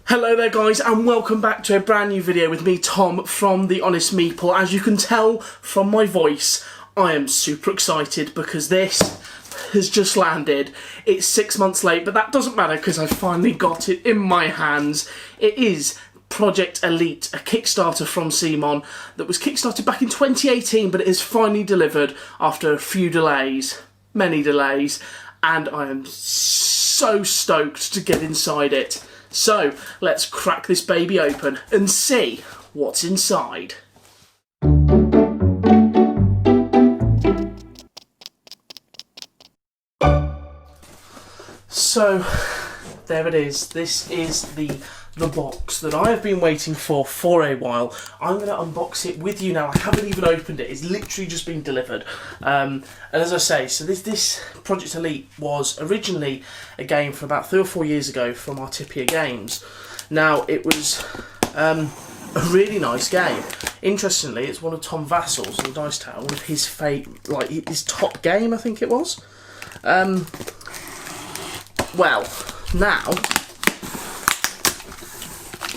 Hello there guys, and welcome back to a brand new video with me, Tom, from The Honest Meeple. As you can tell from my voice, I am super excited because this has just landed. It's 6 months late, but that doesn't matter because I finally got it in my hands. It is Project Elite, a Kickstarter from Simon that was kickstarted back in 2018, but it is finally delivered after a few delays, many delays, and I am so stoked to get inside it. So, let's crack this baby open and see what's inside. So, there it is. This is the box that I have been waiting for a while. I'm going to unbox it with you now. I haven't even opened it. It's literally just been delivered. And as I say, so this Project Elite was originally a game from about 3 or 4 years ago from Artipia Games. Now, it was a really nice game. Interestingly, it's one of Tom Vassal's on Dice Tower, one of his his top game, I think it was. Well, now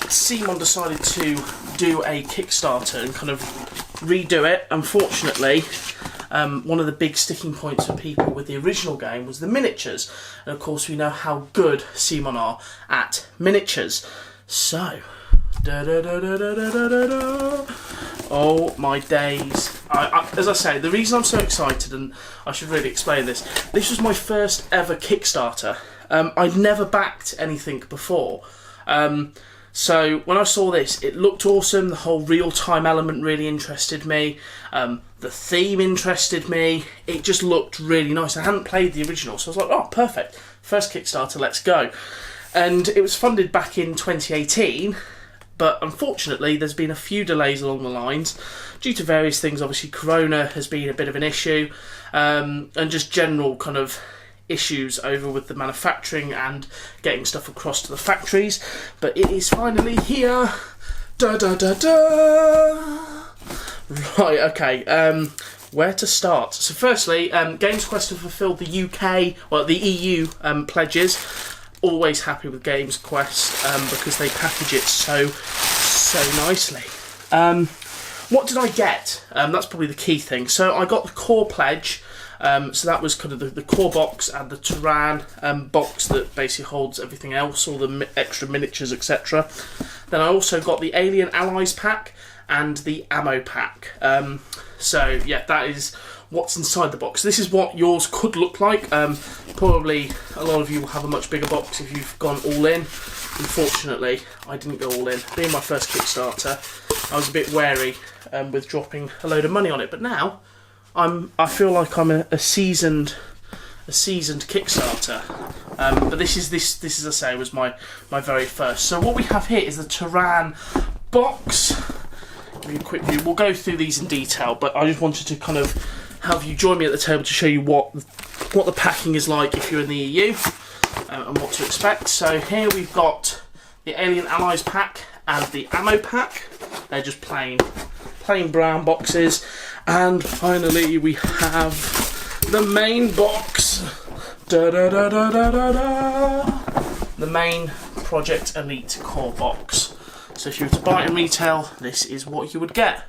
Simon decided to do a Kickstarter and kind of redo it. Unfortunately, one of the big sticking points for people with the original game was the miniatures, and of course we know how good Simon are at miniatures. So, oh my days. As I say, the reason I'm so excited, and I should really explain this was my first ever Kickstarter. I'd never backed anything before. So when I saw this, it looked awesome. The whole real-time element really interested me. The theme interested me. It just looked really nice. I hadn't played the original, so I was like, oh, perfect. First Kickstarter, let's go. And it was funded back in 2018, but unfortunately there's been a few delays along the lines due to various things. Obviously, Corona has been a bit of an issue, and just general kind of issues over with the manufacturing and getting stuff across to the factories, but it is finally here. Da da da da. Right, okay. Where to start? So, firstly, Games Quest have fulfilled the UK, well, the EU pledges. Always happy with Games Quest because they package it so nicely. What did I get? That's probably the key thing. So I got the core pledge. So that was kind of the core box and the Turan box that basically holds everything else, all the extra miniatures, etc. Then I also got the Alien Allies pack and the ammo pack. So yeah, that is what's inside the box. This is what yours could look like. Probably a lot of you will have a much bigger box if you've gone all in. Unfortunately, I didn't go all in. Being my first Kickstarter, I was a bit wary with dropping a load of money on it, but now I feel like I'm a seasoned Kickstarter, but this as I say was my very first. So what we have here is the Turan box. Give you a quick view. We'll go through these in detail, but I just wanted to kind of have you join me at the table to show you what the packing is like if you're in the EU and what to expect. So here we've got the Alien Allies pack and the ammo pack. They're just plain brown boxes. And finally, we have the main box. Da da da da da da da. The main Project Elite core box. So if you were to buy it in retail, this is what you would get,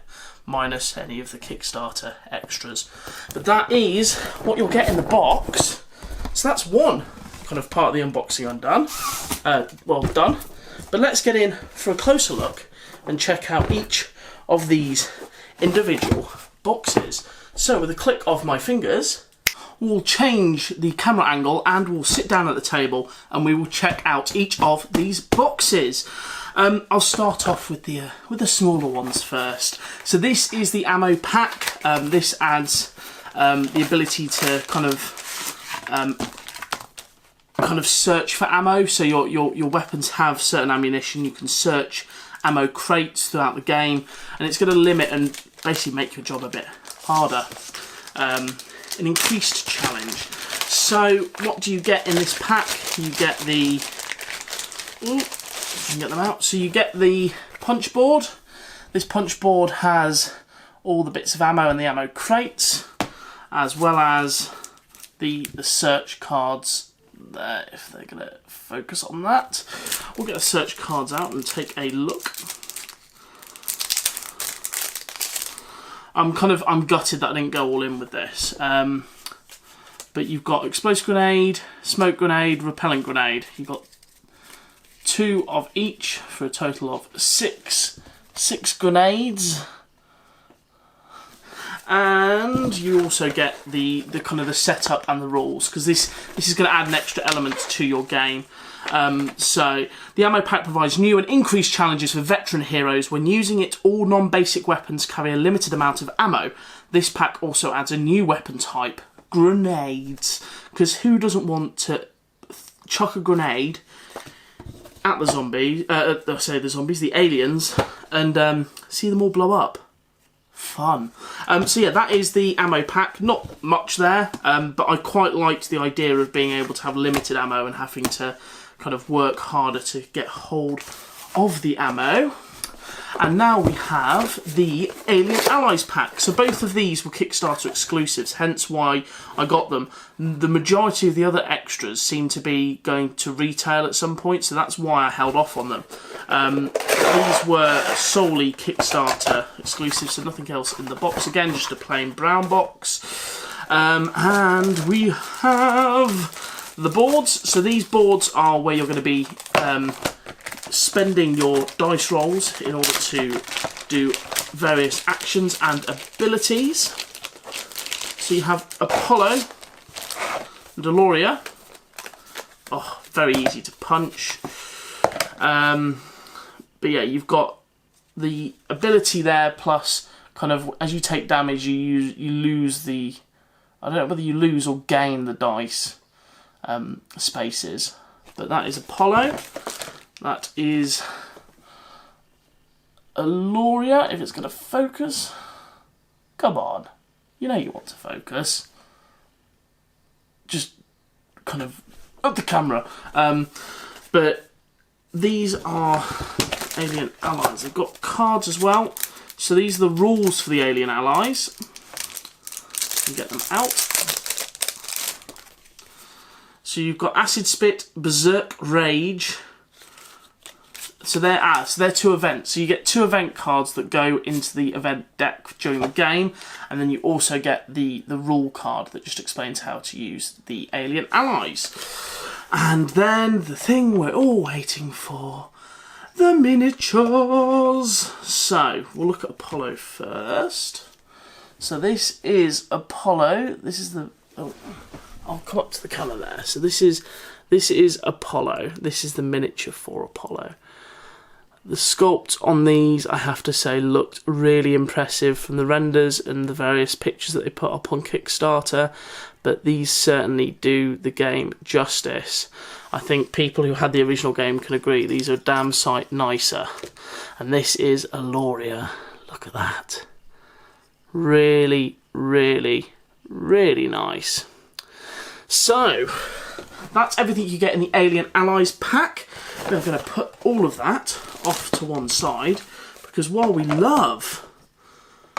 minus any of the Kickstarter extras. But that is what you'll get in the box. So that's one kind of part of the unboxing undone. Well done. But let's get in for a closer look and check out each of these individual boxes. So with a click of my fingers, we'll change the camera angle and we'll sit down at the table and we will check out each of these boxes. I'll start off with the smaller ones first. So this is the ammo pack. This adds the ability to kind of search for ammo. So your weapons have certain ammunition. You can search ammo crates throughout the game, and it's going to limit and basically make your job a bit harder. An increased challenge. So what do you get in this pack? You get the... Ooh, you can get them out. So you get the punch board. This punch board has all the bits of ammo in the ammo crates, as well as the search cards there, if they're going to focus on that. we'll get the search cards out and take a look. I'm gutted that I didn't go all in with this. But you've got explosive grenade, smoke grenade, repellent grenade. You've got 2 of each for a total of 6 grenades. And you also get the kind of the setup and the rules, because this is going to add an extra element to your game. So the ammo pack provides new and increased challenges for veteran heroes. When using it, all non-basic weapons carry a limited amount of ammo. This pack also adds a new weapon type, grenades, because who doesn't want to chuck a grenade at the zombies, the aliens, and see them all blow up? Fun. So yeah, that is the ammo pack. Not much there, but I quite liked the idea of being able to have limited ammo and having to kind of work harder to get hold of the ammo. And now we have the Alien Allies pack. So both of these were Kickstarter exclusives, hence why I got them. The majority of the other extras seem to be going to retail at some point, so that's why I held off on them. These were solely Kickstarter exclusives, so nothing else in the box. Again, just a plain brown box. And we have the boards. So these boards are where you're going to be spending your dice rolls in order to do various actions and abilities. So you have Apollo, Deloria. Oh, very easy to punch. But yeah, you've got the ability there, plus kind of as you take damage, you lose the, I don't know whether you lose or gain the dice spaces. But that is Apollo. That is Aloria, if it's going to focus. Come on. You know you want to focus. Just kind of up the camera. But these are Alien Allies. They've got cards as well. So these are the rules for the Alien Allies. You get them out. So you've got Acid Spit, Berserk Rage. So they're 2 events. So you get 2 event cards that go into the event deck during the game, and then you also get the rule card that just explains how to use the Alien Allies. And then the thing we're all waiting for, the miniatures. So we'll look at Apollo first. So this is Apollo. This is the... Oh, I'll come up to the colour there. So this is Apollo. This is the miniature for Apollo. The sculpt on these, I have to say, looked really impressive from the renders and the various pictures that they put up on Kickstarter, but these certainly do the game justice. I think people who had the original game can agree these are a damn sight nicer. And this is Aloria. Look at that. Really, really, really nice. So, that's everything you get in the Alien Allies pack. We're going to put all of that off to one side, because while we love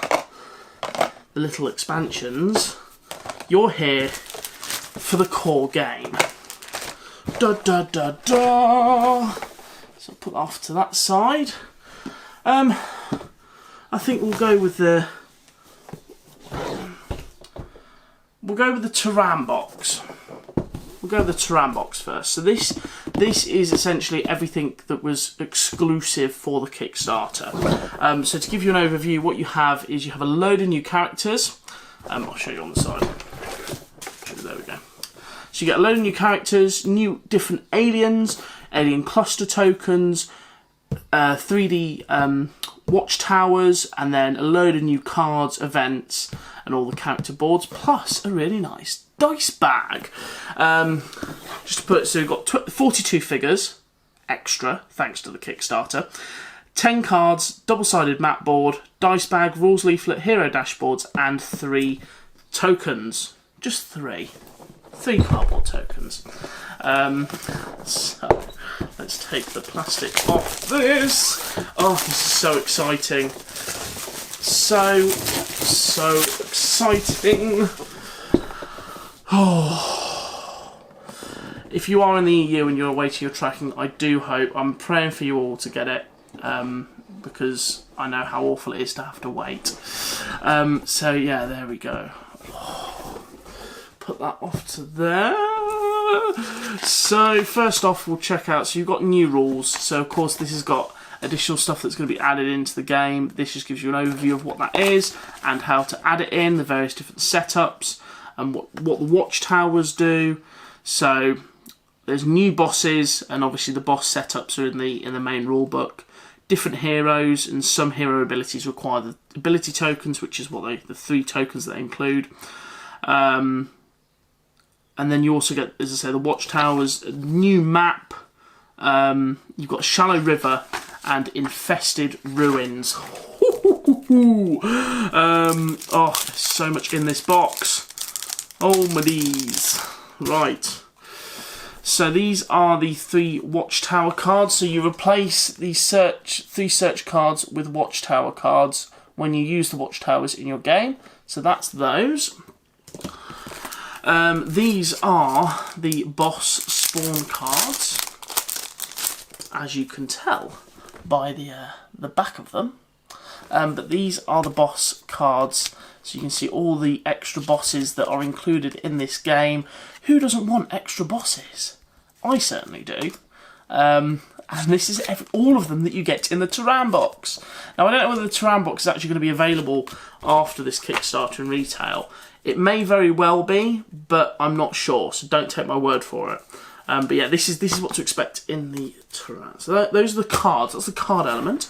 the little expansions, you're here for the core game. Da da da da. So I'll put that off to that side. I think we'll go with the Turan box. We'll go with the Turan box first. So this is essentially everything that was exclusive for the Kickstarter. So to give you an overview, what you have is you have a load of new characters. I'll show you on the side. There we go. So you get a load of new characters, new different aliens, alien cluster tokens, 3D watchtowers, and then a load of new cards, events, and all the character boards, plus a really nice dice bag. Just to put it, so we've got 42 figures extra, thanks to the Kickstarter, 10 cards, double-sided map board, dice bag, rules leaflet, hero dashboards, and 3 tokens. Just 3 cardboard tokens. So let's take the plastic off this. Oh, this is so exciting. So exciting. Oh, if you are in the EU and you're awaiting your tracking, I do hope, I'm praying for you all to get it, because I know how awful it is to have to wait. So yeah, there we go. Put that off to there. So first off, we'll check out, so you've got new rules. So of course this has got additional stuff that's going to be added into the game. This just gives you an overview of what that is and how to add it in, the various different setups, and what the watchtowers do. So there's new bosses, and obviously the boss setups are in the main rule book. Different heroes, and some hero abilities require the ability tokens, which is what the 3 tokens that they include. And then you also get, as I say, the watchtowers, a new map. You've got Shallow River and Infested Ruins. Oh, there's so much in this box. Oh my days. Right. So these are the 3 watchtower cards. So you replace the 3 search cards with watchtower cards when you use the watchtowers in your game. So that's those. These are the boss spawn cards, as you can tell by the back of them. But these are the boss cards, so you can see all the extra bosses that are included in this game. Who doesn't want extra bosses? I certainly do. And this is all of them that you get in the Turan box. Now, I don't know whether the Turan box is actually going to be available after this Kickstarter in retail. It may very well be, but I'm not sure, so don't take my word for it. But yeah, this is what to expect in the Turan. So those are the cards. That's the card element.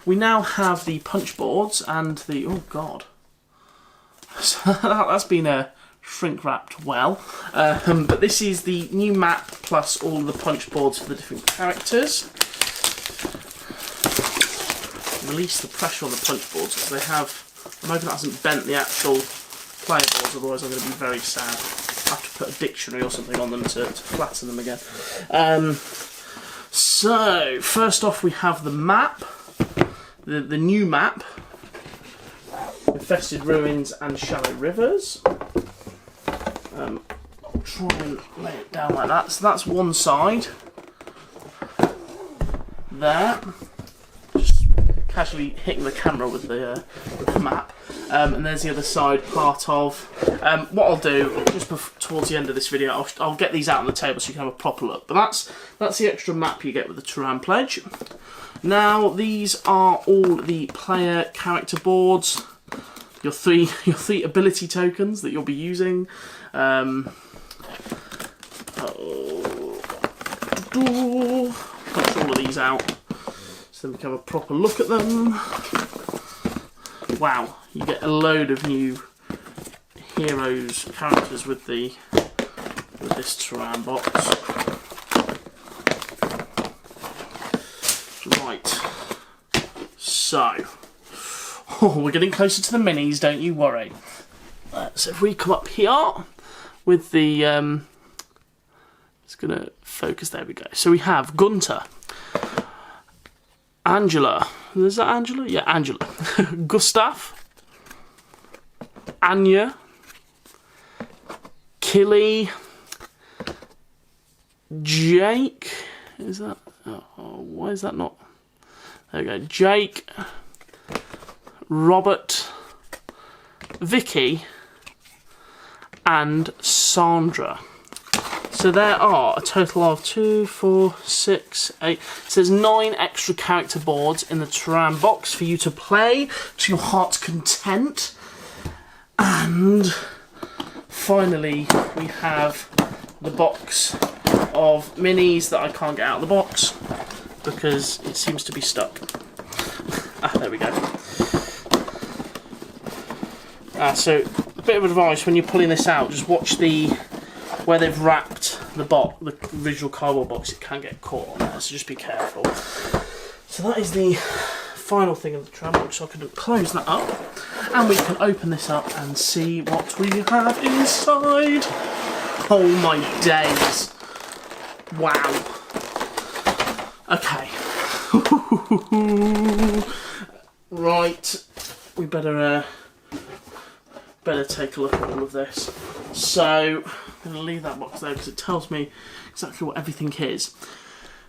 We now have the punch boards and the... Oh, God. So that's been shrink wrapped well. But this is the new map plus all of the punch boards for the different characters. Release the pressure on the punch boards because they have... I'm hoping that hasn't bent the actual player boards, otherwise I'm going to be very sad. I have to put a dictionary or something on them to flatten them again. So, first off we have the map, the new map, Infested Ruins and Shallow Rivers. I'll try and lay it down like that. So that's one side. There. Just casually hitting the camera with the map. And there's the other side, part of. What I'll do, just towards the end of this video, I'll get these out on the table so you can have a proper look. But that's the extra map you get with the Turan Pledge. Now, these are all the player character boards. Your three ability tokens that you'll be using. Punch all of these out so we can have a proper look at them. Wow, you get a load of new heroes, characters with this Turan box. Right, so we're getting closer to the minis, don't you worry. So if we come up here with the, it's going to focus, there we go. So we have Gunter, Angela, is that Angela? Yeah, Angela. Gustav, Anya, Killy, Jake, is that, oh, why is that not, there we go, Jake, Robert, Vicky, and Sandra. So there are a total of 2, 4, 6, 8. So there's 9 extra character boards in the Turan box for you to play to your heart's content. And finally, we have the box of minis that I can't get out of the box because it seems to be stuck. There we go. So a bit of advice when you're pulling this out, just watch where they've wrapped the original cardboard box. It can get caught on there, so just be careful. So that is the final thing of the Turan box, so I can close that up and we can open this up and see what we have inside. Oh my days. Wow. Okay. Right, we better take a look at all of this. So I'm going to leave that box there because it tells me exactly what everything is.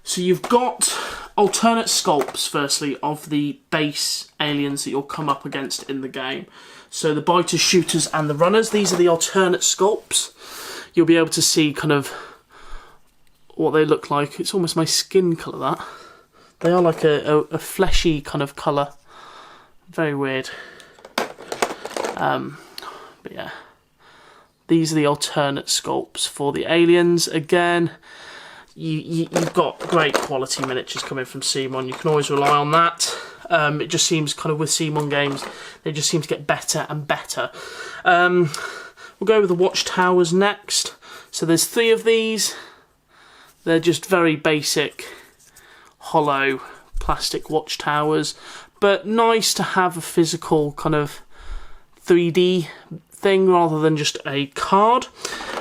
So you've got alternate sculpts, firstly, of the base aliens that you'll come up against in the game. So the biters, shooters and the runners, these are the alternate sculpts. You'll be able to see kind of what they look like. It's almost my skin colour, that. They are like a fleshy kind of colour. Very weird. But yeah. These are the alternate sculpts for the aliens. Again, you've got great quality miniatures coming from CMON. You can always rely on that. It just seems kind of with CMON games, they just seem to get better and better. We'll go with the watchtowers next. So there's 3 of these. They're just very basic, hollow plastic watchtowers, but nice to have a physical kind of 3D thing rather than just a card.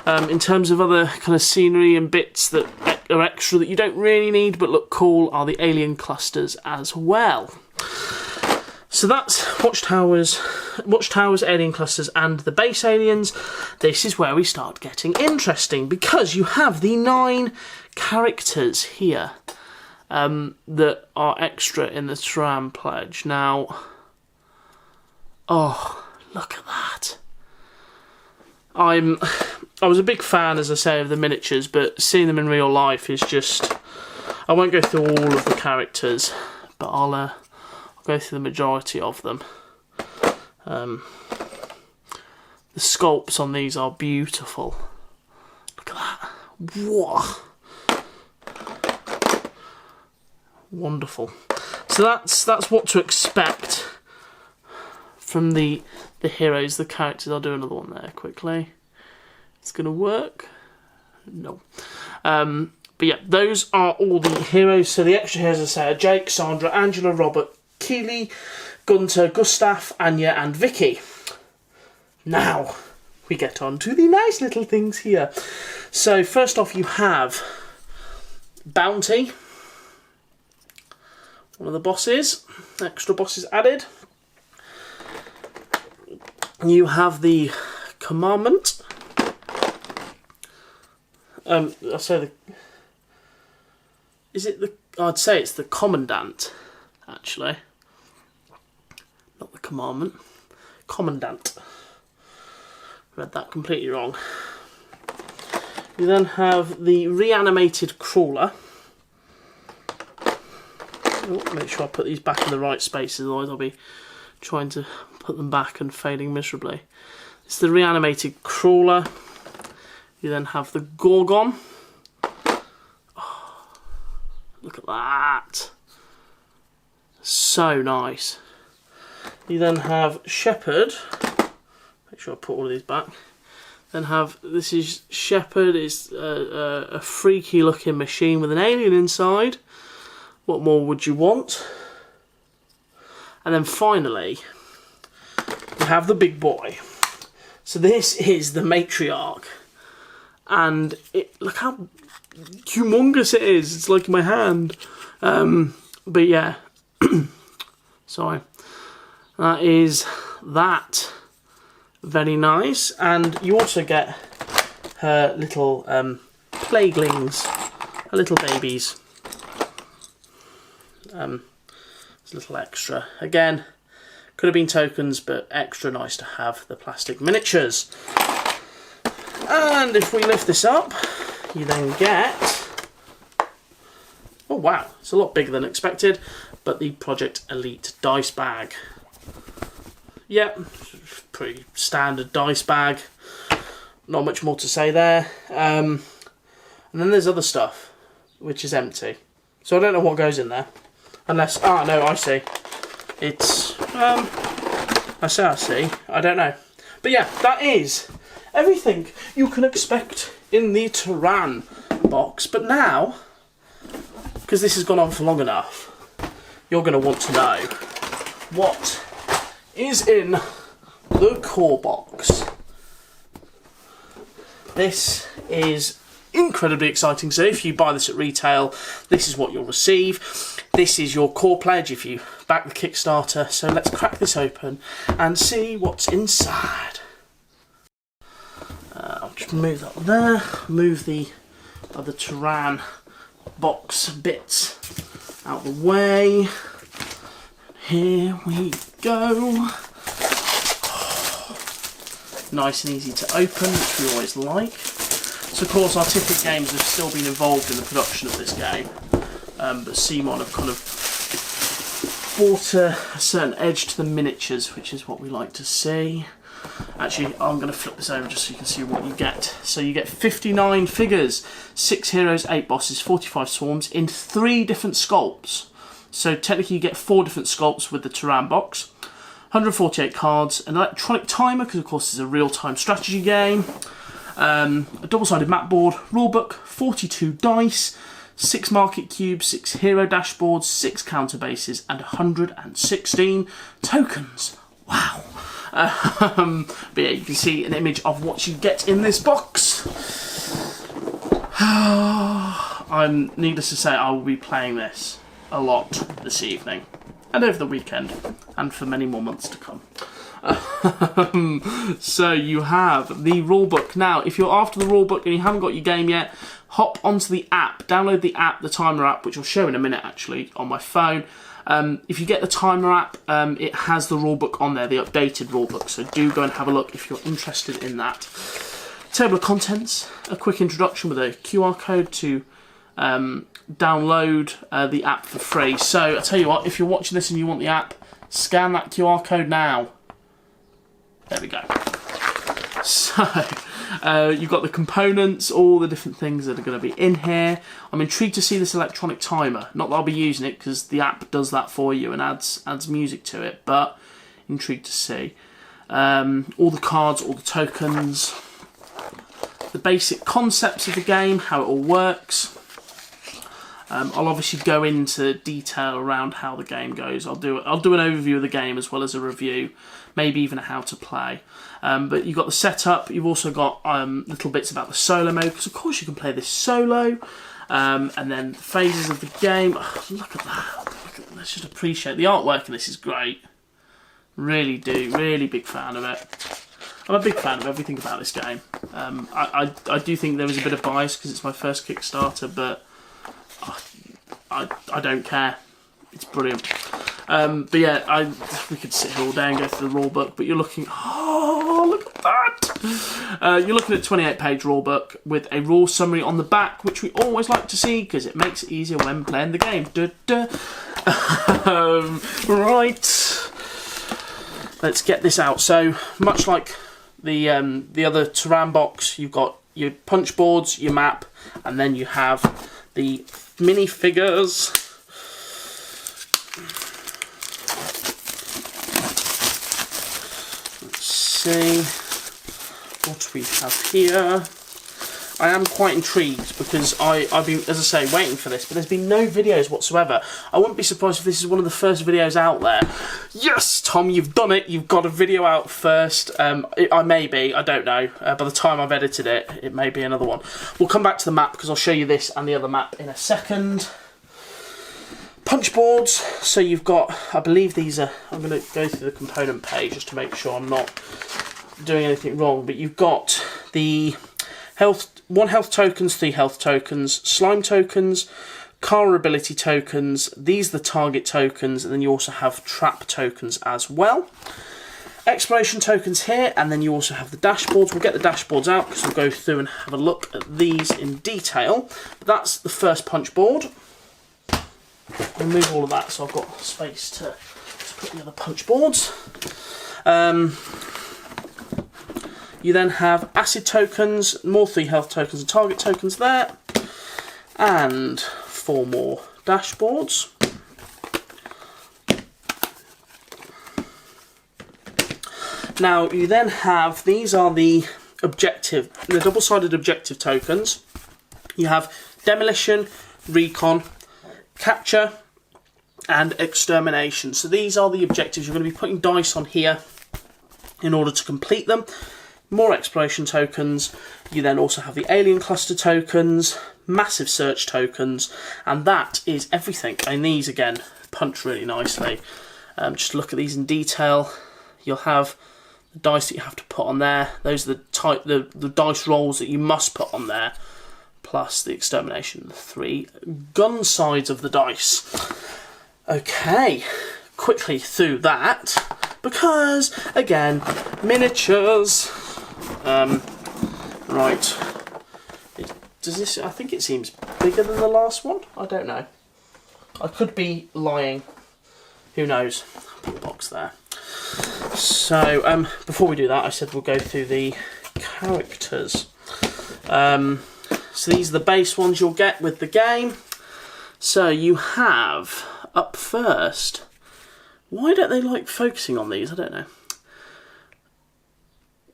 In terms of other kind of scenery and bits that are extra that you don't really need but look cool are the alien clusters as well. So that's watchtowers, alien clusters and the base aliens. This is where we start getting interesting because you have the 9 characters here that are extra in the Turan pledge. Now, oh, look at that. I was a big fan, as I say, of the miniatures, but seeing them in real life is just... I won't go through all of the characters, but I'll go through the majority of them. The sculpts on these are beautiful. Look at that. Whoa. Wonderful. So that's what to expect from the heroes, the characters. I'll do another one there quickly. It's going to work. No. But yeah, those are all the heroes. So the extra heroes, as I say, are Jake, Sandra, Angela, Robert, Keely, Gunter, Gustav, Anya and Vicky. Now, we get on to the nice little things here. So first off, you have Bounty, one of the bosses, extra bosses added. You have the Commandment. I'd say I'd say it's the Commandant, actually. Not the Commandment. Commandant. Read that completely wrong. You then have the reanimated Crawler. Oh, make sure I put these back in the right spaces, otherwise I'll be trying to put them back and failing miserably. It's the reanimated Crawler. You then have the Gorgon. Oh, look at that. So nice. You then have Shepherd. Make sure I put all of these back. Then have, this is Shepherd, is a freaky looking machine with an alien inside. What more would you want? And then finally, you have the big boy. So this is the Matriarch. And look how humongous it is. It's like in my hand. But yeah, sorry. That is that. Very nice. And you also get her little plaguelings, her little babies. It's a little extra. Again, could have been tokens, but extra nice to have the plastic miniatures. And if we lift this up, you then get... Oh wow, it's a lot bigger than expected, but the Project Elite dice bag. Yep, pretty standard dice bag. Not much more to say there. And then there's other stuff, which is empty. So I don't know what goes in there. Unless, no, I see. It's, I see. I don't know. But yeah, that is everything you can expect in the Turan box. But now, because this has gone on for long enough, you're going to want to know what is in the core box. This is incredibly exciting. So if you buy this at retail, this is what you'll receive. This is your core pledge if you back the Kickstarter. So let's crack this open and see what's inside. I'll just move that there, move the other Turan box bits out the way. Here we go. Nice and easy to open, which we always like. So of course Artipia Games have still been involved in the production of this game, but Simon have kind of brought a certain edge to the miniatures, which is what we like to see. Actually, I'm going to flip this over just so you can see what you get. So you get 59 figures, 6 heroes, 8 bosses, 45 swarms in 3 different sculpts. So technically you get 4 different sculpts with the Turan box. 148 cards, an electronic timer, because of course it's a real-time strategy game. A double-sided map board, rulebook, 42 dice, 6 market cubes, 6 hero dashboards, 6 counter bases, and 116 tokens. Wow. But yeah, you can see an image of what you get in this box. Needless to say, I will be playing this a lot this evening and over the weekend and for many more months to come. So you have the rulebook. Now, if you're after the rulebook and you haven't got your game yet, hop onto the app, download the app, the timer app, which I'll show in a minute actually on my phone. If you get the timer app, it has the rulebook on there, the updated rulebook, so do go and have a look if you're interested in that. Table of contents, a quick introduction with a QR code to download the app for free. So I tell you what, if you're watching this and you want the app, scan that QR code now. There we go. So you've got the components, all the different things that are going to be in here. I'm intrigued to see this electronic timer. Not that I'll be using it because the app does that for you and adds music to it, but intrigued to see. All the cards, all the tokens, the basic concepts of the game, how it all works. I'll obviously go into detail around how the game goes. I'll do an overview of the game as well as a review, maybe even a how to play. But you've got the setup. You've also got little bits about the solo mode, because of course you can play this solo. And then the phases of the game. Oh, look at that. Let's just appreciate the artwork in this is great. Really big fan of it. I'm a big fan of everything about this game. I do think there is a bit of bias because it's my first Kickstarter, but I don't care. It's brilliant. But yeah, we could sit here all day and go through the rulebook, but you're looking... Oh, look at that! You're looking at a 28-page rulebook with a rule summary on the back, which we always like to see because it makes it easier when playing the game. Right. Let's get this out. So, much like the other Turan box, you've got your punch boards, your map, and then you have the mini figures. Let's see what we have here. I am quite intrigued because I've been, as I say, waiting for this, but there's been no videos whatsoever. I wouldn't be surprised if this is one of the first videos out there. Yes, Tom, you've done it. You've got a video out first. I may be, I don't know. By the time I've edited it, it may be another one. We'll come back to the map because I'll show you this and the other map in a second. Punch boards. So you've got, I believe these are, I'm going to go through the component page just to make sure I'm not doing anything wrong, but you've got the health, 1 health tokens, 3 health tokens, slime tokens, car ability tokens, these are the target tokens, and then you also have trap tokens as well. Exploration tokens here, and then you also have the dashboards. We'll get the dashboards out because we'll go through and have a look at these in detail. But that's the first punch board. I'll move all of that so I've got space to put the other punch boards. You then have acid tokens, more 3 health tokens and target tokens there, and 4 more dashboards. Now you then have, these are the double-sided objective tokens. You have demolition, recon, capture, and extermination. So these are the objectives. You're going to be putting dice on here in order to complete them. More exploration tokens. You then also have the alien cluster tokens, massive search tokens, and that is everything. And these again punch really nicely. Just look at these in detail. You'll have the dice that you have to put on there. Those are the the dice rolls that you must put on there, plus the extermination, the 3 gun sides of the dice. Okay, quickly through that, because again, miniatures. Right, does this? I think it seems bigger than the last one. I don't know. I could be lying. Who knows? Put the box there. So before we do that, I said we'll go through the characters. So these are the base ones you'll get with the game. So you have up first. Why don't they like focusing on these? I don't know.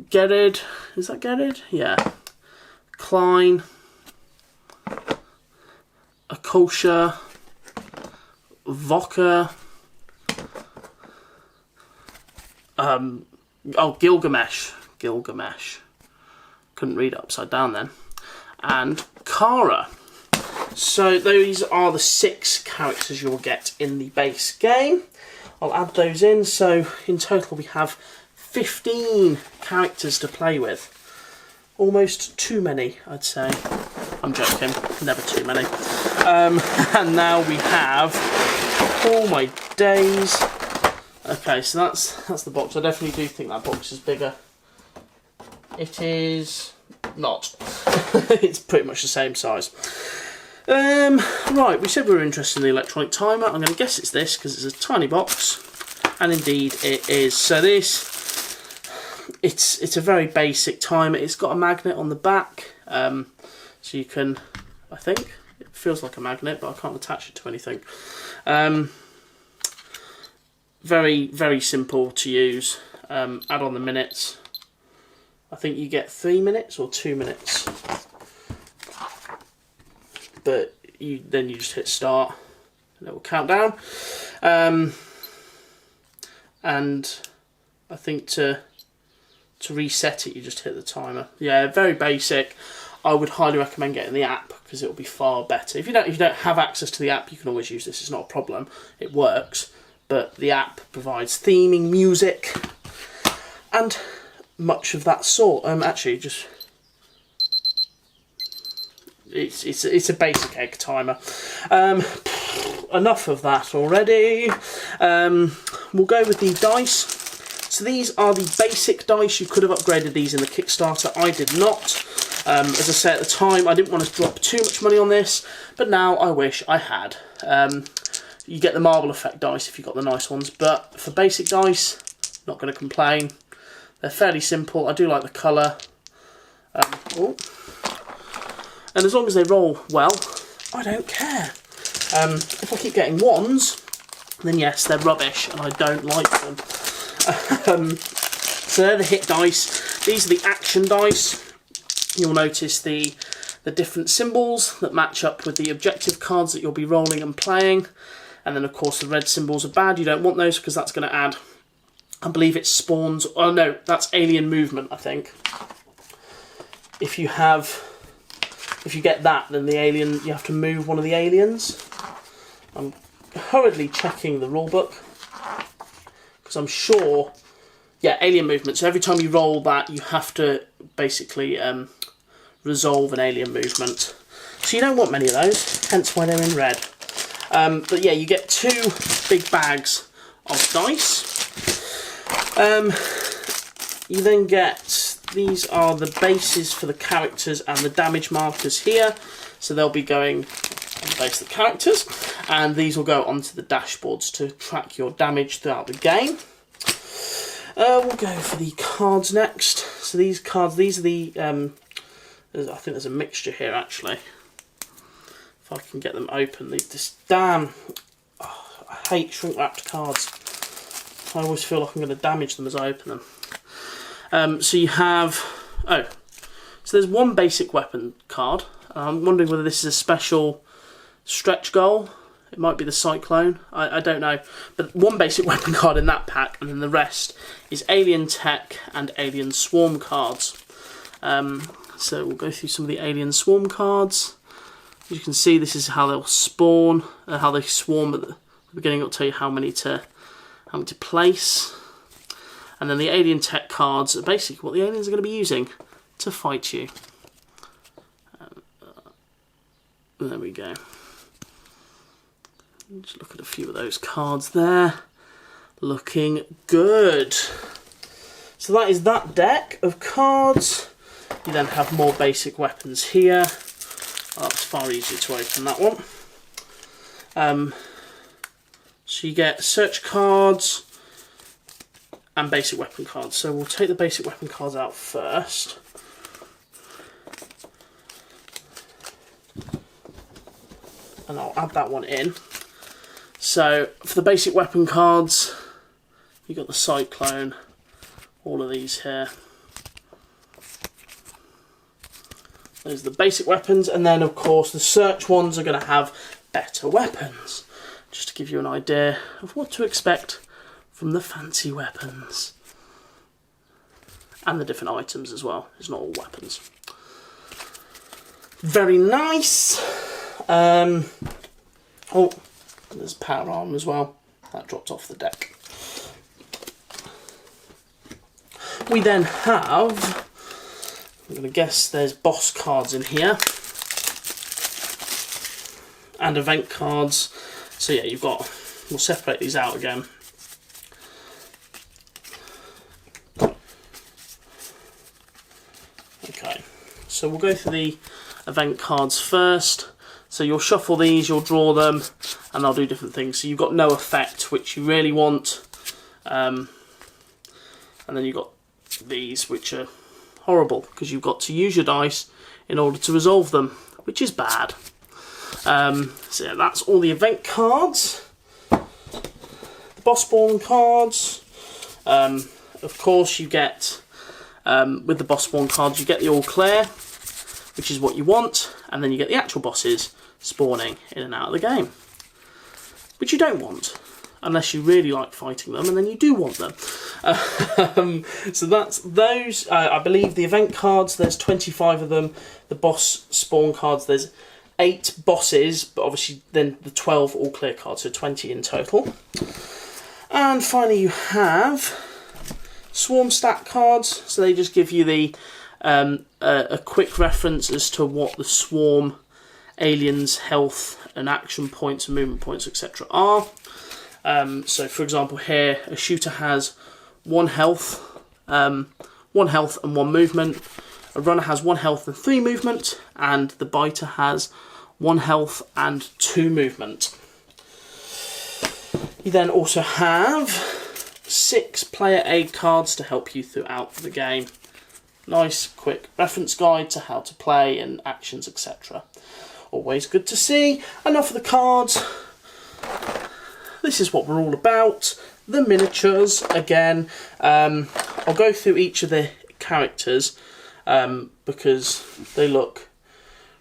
Gerrid, is that Gerrid? Yeah. Klein, Akosha, Voka, Gilgamesh. Couldn't read it upside down then. And Kara. So those are the 6 characters you'll get in the base game. I'll add those in, so in total we have 15 characters to play with. Almost too many, I'd say. I'm joking, never too many. And now we have, oh my days. Okay, so that's the box. I definitely do think that box is bigger. It is not. It's pretty much the same size. Right, we said we were interested in the electronic timer. I'm going to guess it's this because it's a tiny box, and indeed it is. So this, it's a very basic timer. It's got a magnet on the back, so you can, I think, it feels like a magnet, but I can't attach it to anything. Very, very simple to use. Add on the minutes. I think you get 3 minutes or 2 minutes. But then you just hit start and it will count down. And I think to reset it, you just hit the timer. Yeah, very basic. I would highly recommend getting the app because it will be far better. If you don't have access to the app, you can always use this. It's not a problem. It works. But the app provides theming, music, and much of that sort. Actually, just it's a basic egg timer. Enough of that already. We'll go with the dice. So these are the basic dice. You could have upgraded these in the Kickstarter. I did not. As I said at the time, I didn't want to drop too much money on this, but now I wish I had. You get the marble effect dice if you've got the nice ones, but for basic dice, not going to complain. They're fairly simple. I do like the colour. And as long as they roll well, I don't care. If I keep getting 1s, then yes, they're rubbish and I don't like them. So they're the hit dice. These are the action dice. You'll notice the different symbols that match up with the objective cards that you'll be rolling and playing. And then of course the red symbols are bad. You don't want those because that's going to add, I believe it spawns, oh no, that's alien movement, I think. If you get that, then the alien, you have to move one of the aliens. I'm hurriedly checking the rulebook because I'm sure, yeah, alien movement. So every time you roll that, you have to basically resolve an alien movement. So you don't want many of those, hence why they're in red. But yeah, you get 2 big bags of dice. You then get, these are the bases for the characters and the damage markers here. So they'll be going on the base of the characters, and these will go onto the dashboards to track your damage throughout the game. We'll go for the cards next. So these cards, these are the, I think there's a mixture here actually. If I can get them open, this damn, I hate shrink wrapped cards. I always feel like I'm going to damage them as I open them. So you have, so there's 1 basic weapon card. I'm wondering whether this is a special stretch goal. It might be the Cyclone, I don't know. But 1 basic weapon card in that pack, and then the rest is Alien Tech and Alien Swarm cards. So we'll go through some of the Alien Swarm cards. As you can see, this is how they'll spawn, how they swarm at the beginning. It'll tell you how many to place. And then the Alien Tech cards are basically what the aliens are going to be using. to fight you. There we go. Just look at a few of those cards there. Looking good. So that is that deck of cards. You then have more basic weapons here. Oh, it's far easier to open that one. So you get search cards and basic weapon cards. So we'll take the basic weapon cards out first. And I'll add that one in. So for the basic weapon cards, you've got the Cyclone, all of these here. Those are the basic weapons, and then of course the search ones are going to have better weapons. Just to give you an idea of what to expect from the fancy weapons. And the different items as well, it's not all weapons. Very nice. Oh, there's power arm as well. That dropped off the deck. We then have, I'm going to guess there's boss cards in here. And event cards. So yeah, you've got, we'll separate these out again. Okay, so we'll go through the event cards first. So you'll shuffle these, you'll draw them, and they'll do different things. So you've got no effect, which you really want. And then you've got these, which are horrible, because you've got to use your dice in order to resolve them, which is bad. So yeah, that's all the event cards. The boss spawn cards. Of course, you get, with the boss spawn cards, you get the all clear, which is what you want, and then you get the actual bosses spawning in and out of the game, which you don't want, unless you really like fighting them, and then you do want them. So that's those. I believe the event cards, there's 25 of them. The boss spawn cards, there's 8 bosses, but obviously then the 12 all clear cards, so 20 in total. And finally you have swarm stat cards, so they just give you the a quick reference as to what the swarm aliens' health and action points and movement points, etc. are. So for example here, a shooter has 1 health and 1 movement. A runner has 1 health and 3 movement, and the biter has 1 health and 2 movement. You then also have 6 player aid cards to help you throughout the game. Nice quick reference guide to how to play and actions, etc. Always good to see. Enough of the cards. This is what we're all about. The miniatures again. I'll go through each of the characters because they look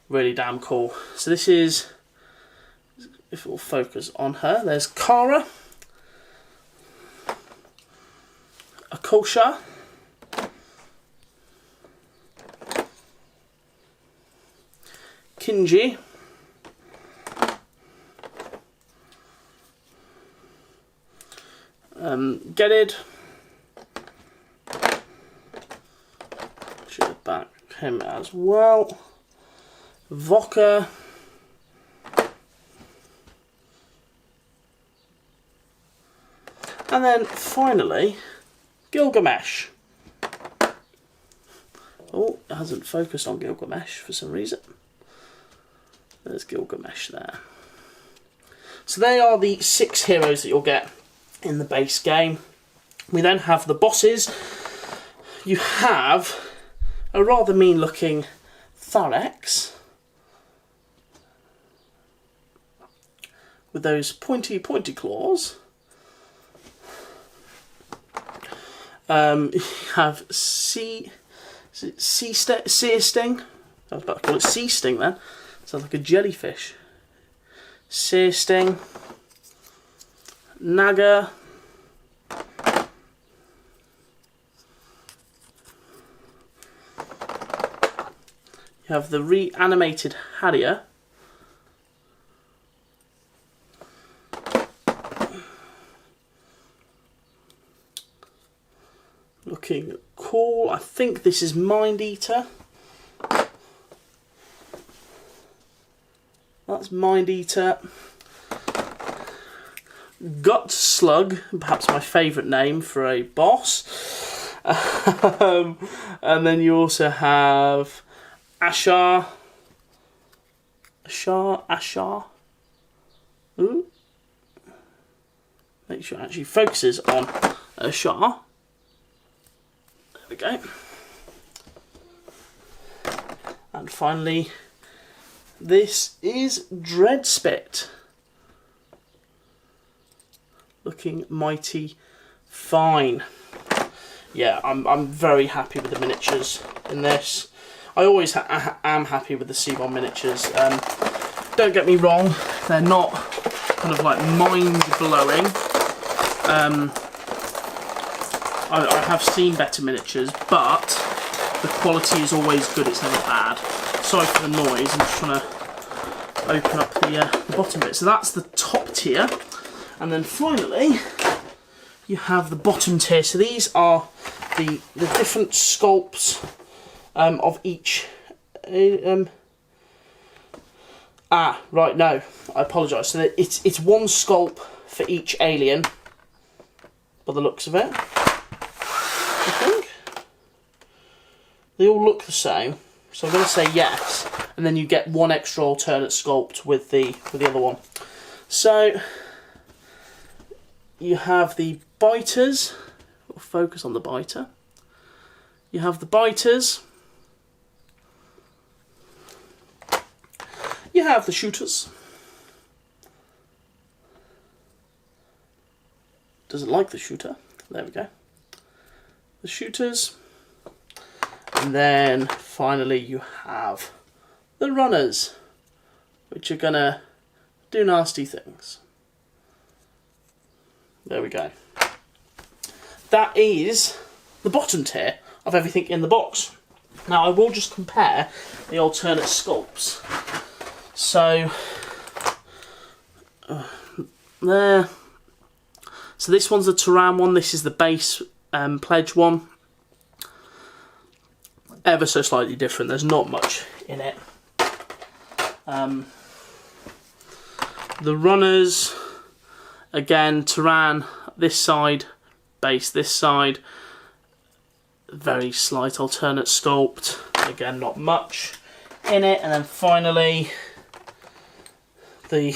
really damn cool. So this is, if it will focus on her, there's Kara, Akosha, Kinji, Gedid, should have back him as well, Voka, and then finally Gilgamesh. Oh, it hasn't focused on Gilgamesh for some reason. There's Gilgamesh there. So they are the 6 heroes that you'll get in the base game. We then have the bosses. You have a rather mean looking Tharex with those pointy claws. You have Sear Sting. I was about to call it Sea Sting then. Sounds like a jellyfish. Sear Sting. Naga. You have the reanimated Harrier. Looking cool. I think this is Mind Eater. There's Mind Eater. Gut Slug, perhaps my favourite name for a boss. And then you also have Ashar. Ooh. Make sure it actually focuses on Ashar. There we go. And finally, this is Dreadspit. Looking mighty fine. Yeah, I'm very happy with the miniatures in this. I always am happy with the C1 miniatures. Don't get me wrong, they're not kind of like mind-blowing. I have seen better miniatures, but the quality is always good, it's never bad. Sorry for the noise, I'm just trying to open up the bottom bit. So that's the top tier. And then finally, you have the bottom tier. So these are the different sculpts of each. Right, no, I apologise. So it's one sculpt for each alien, by the looks of it. I think they all look the same. So I'm going to say yes, and then you get one extra alternate sculpt with the other one. So you have the biters. We'll focus on the biter. You have the biters. You have the shooters. Doesn't like the shooter. There we go. The shooters. And then finally you have the runners, which are gonna do nasty things. There we go. That is the bottom tier of everything in the box. Now I will just compare the alternate sculpts. So there. So this one's the Turan one. This is the base pledge one. Ever so slightly different. There's not much in it. The runners, again, Turan this side, base this side. Very slight alternate sculpt. Again, not much in it. And then finally, the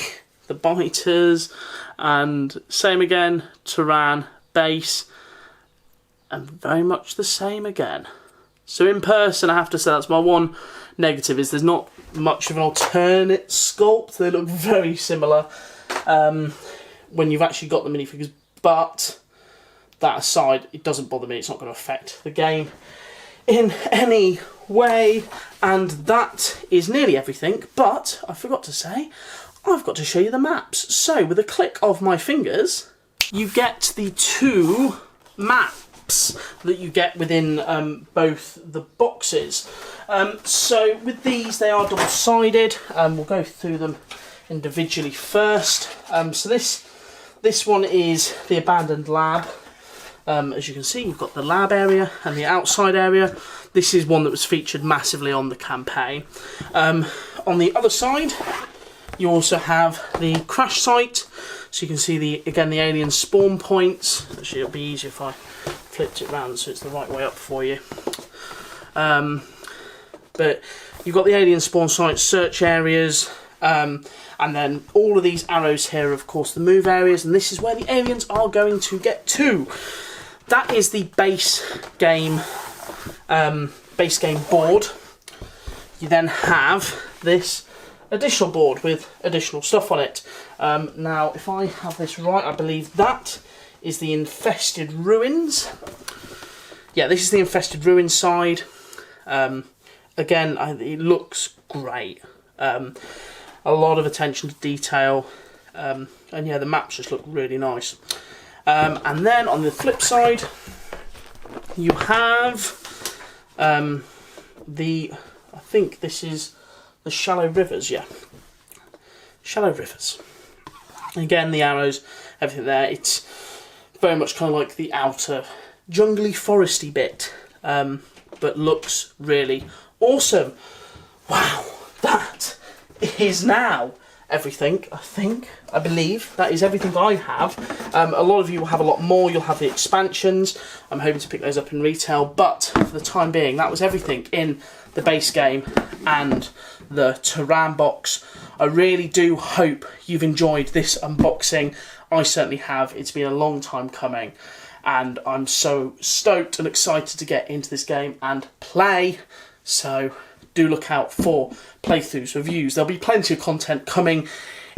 biters, and same again, Turan base, and very much the same again. So in person, I have to say that's my one negative, is there's not much of an alternate sculpt. They look very similar when you've actually got the minifigures, but that aside, it doesn't bother me. It's not going to affect the game in any way. And that is nearly everything, but I forgot to say, I've got to show you the maps. So with a click of my fingers, you get the two maps that you get within both the boxes. So with these, they are double-sided. We'll go through them individually first. So this one is the abandoned lab. As you can see, you've got the lab area and the outside area. This is one that was featured massively on the campaign. On the other side, you also have the crash site. So you can see again the alien spawn points. Actually, it'll be easier if I flipped it around so it's the right way up for you. But you've got the alien spawn site, search areas, and then all of these arrows here are, of course, the move areas, and this is where the aliens are going to get to. That is the base game board. You then have this additional board with additional stuff on it. Now, if I have this right, I believe that is the infested ruins. Yeah, this is the infested ruins side. Again, it looks great. A lot of attention to detail, and yeah, the maps just look really nice. And then on the flip side, you have I think this is the shallow rivers, yeah. Shallow rivers. Again, the arrows, everything there. It's very much kind of like the outer jungly foresty bit, but looks really awesome. Wow, that is now everything, I believe. That is everything I have. A lot of you will have a lot more. You'll have the expansions. I'm hoping to pick those up in retail, but for the time being, that was everything in the base game and the Turan box. I really do hope you've enjoyed this unboxing. I certainly have. It's been a long time coming, and I'm so stoked and excited to get into this game and play. So do look out for playthroughs, reviews. There'll be plenty of content coming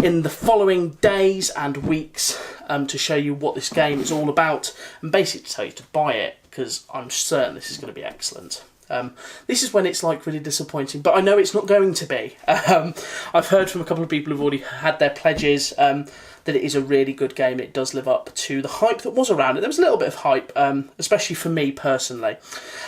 in the following days and weeks to show you what this game is all about, and basically to tell you to buy it, because I'm certain this is going to be excellent. This is when it's like really disappointing, but I know it's not going to be. I've heard from a couple of people who've already had their pledges that it is a really good game. It does live up to the hype that was around it. There was a little bit of hype, especially for me personally.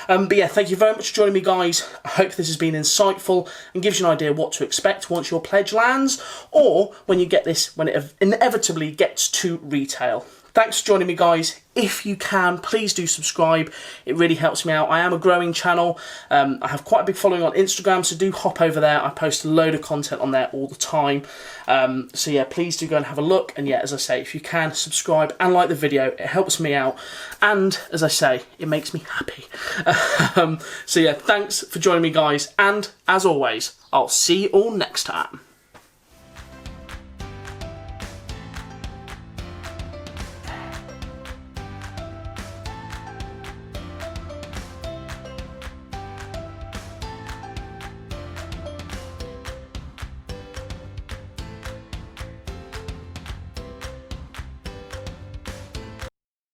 But yeah, thank you very much for joining me, guys. I hope this has been insightful and gives you an idea what to expect once your pledge lands, or when you get this, when it inevitably gets to retail. Thanks for joining me, guys. If you can, please do subscribe. It really helps me out. I am a growing channel. I have quite a big following on Instagram, so do hop over there. I post a load of content on there all the time. So yeah, please do go and have a look. And yeah, as I say, if you can, subscribe and like the video. It helps me out. And as I say, it makes me happy. So yeah, thanks for joining me, guys. And as always, I'll see you all next time.